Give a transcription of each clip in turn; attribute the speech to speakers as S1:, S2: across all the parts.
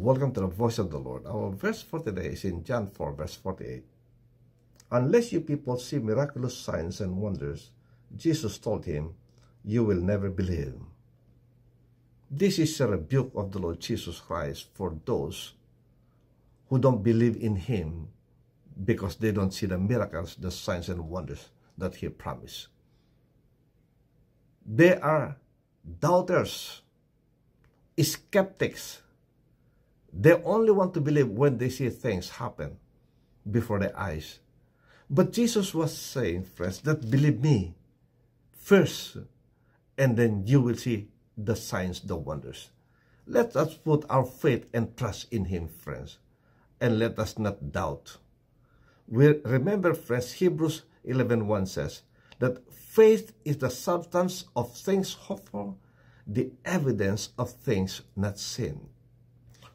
S1: Welcome to the voice of the Lord. Our verse for today is in John 4, verse 48. Unless you people see miraculous signs and wonders, Jesus told him, you will never believe. This is a rebuke of the Lord Jesus Christ for those who don't believe in him because they don't see the miracles, the signs and wonders that he promised. They are doubters, skeptics. They only want to believe when they see things happen before their eyes. But Jesus was saying, friends, that believe me first, and then you will see the signs, the wonders. Let us put our faith and trust in him, friends, and let us not doubt. We remember, friends, Hebrews 11:1 says that faith is the substance of things hoped for, the evidence of things not seen.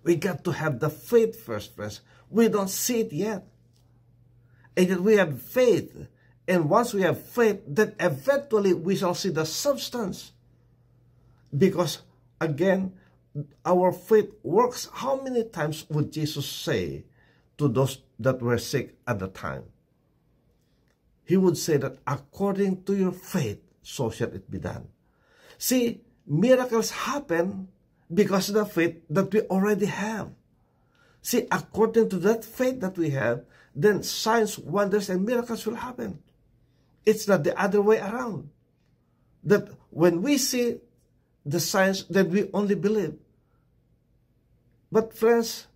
S1: We got to have the faith first, friends. We don't see it yet. And yet we have faith. And once we have faith, then eventually we shall see the substance. Because, again, our faith works. How many times would Jesus say to those that were sick at the time? He would say that according to your faith, so shall it be done. See, miracles happen because of the faith that we already have. See, according to that faith that we have, then signs, wonders, and miracles will happen. It's not the other way around. That when we see the signs, then we only believe. But friends,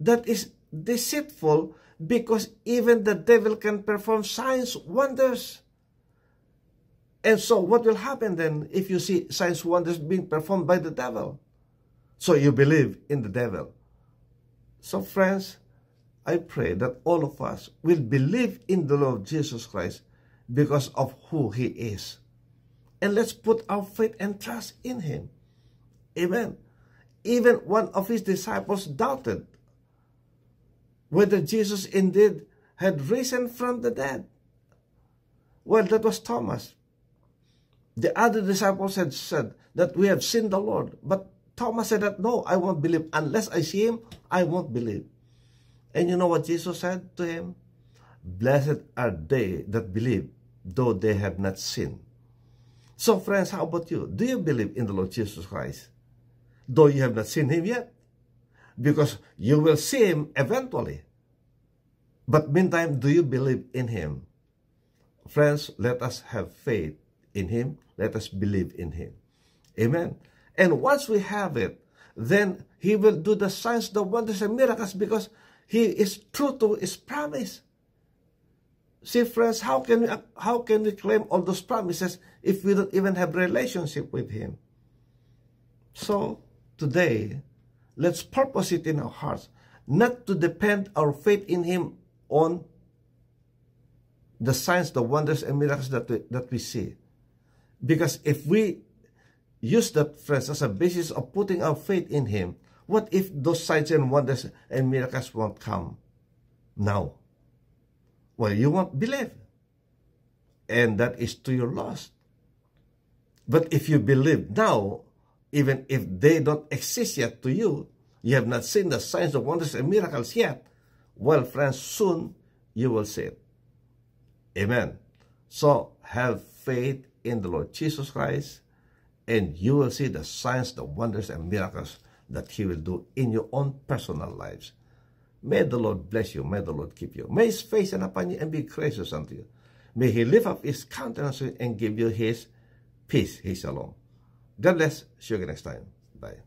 S1: that is deceitful, because even the devil can perform signs, wonders. And so what will happen then if you see signs, wonders being performed by the devil? So you believe in the devil. So friends, I pray that all of us will believe in the Lord Jesus Christ because of who he is. And let's put our faith and trust in him. Amen. Even one of his disciples doubted whether Jesus indeed had risen from the dead. Well, that was Thomas. The other disciples had said that we have seen the Lord. But Thomas said that, no, I won't believe. Unless I see him, I won't believe. And you know what Jesus said to him? Blessed are they that believe, though they have not seen. So friends, how about you? Do you believe in the Lord Jesus Christ? Though you have not seen him yet? Because you will see him eventually. But meantime, do you believe in him? Friends, let us have faith in him. Let us believe in him. Amen. And once we have it, then he will do the signs, the wonders, and miracles, because he is true to his promise. See, friends, how can we claim all those promises if we don't even have a relationship with him? So, today, let's purpose it in our hearts, not to depend our faith in him on the signs, the wonders, and miracles that we see. Because if we use that phrase as a basis of putting our faith in him, what if those signs and wonders and miracles won't come now? Well, you won't believe. And that is to your loss. But if you believe now, even if they don't exist yet to you, you have not seen the signs, the wonders, and miracles yet, well, friends, soon you will see it. Amen. So, have faith in the Lord Jesus Christ, and you will see the signs, the wonders, and miracles that he will do in your own personal lives. May the Lord bless you. May the Lord keep you. May his face shine upon you and be gracious unto you. May he lift up his countenance and give you his peace, his shalom. God bless. See you again next time. Bye.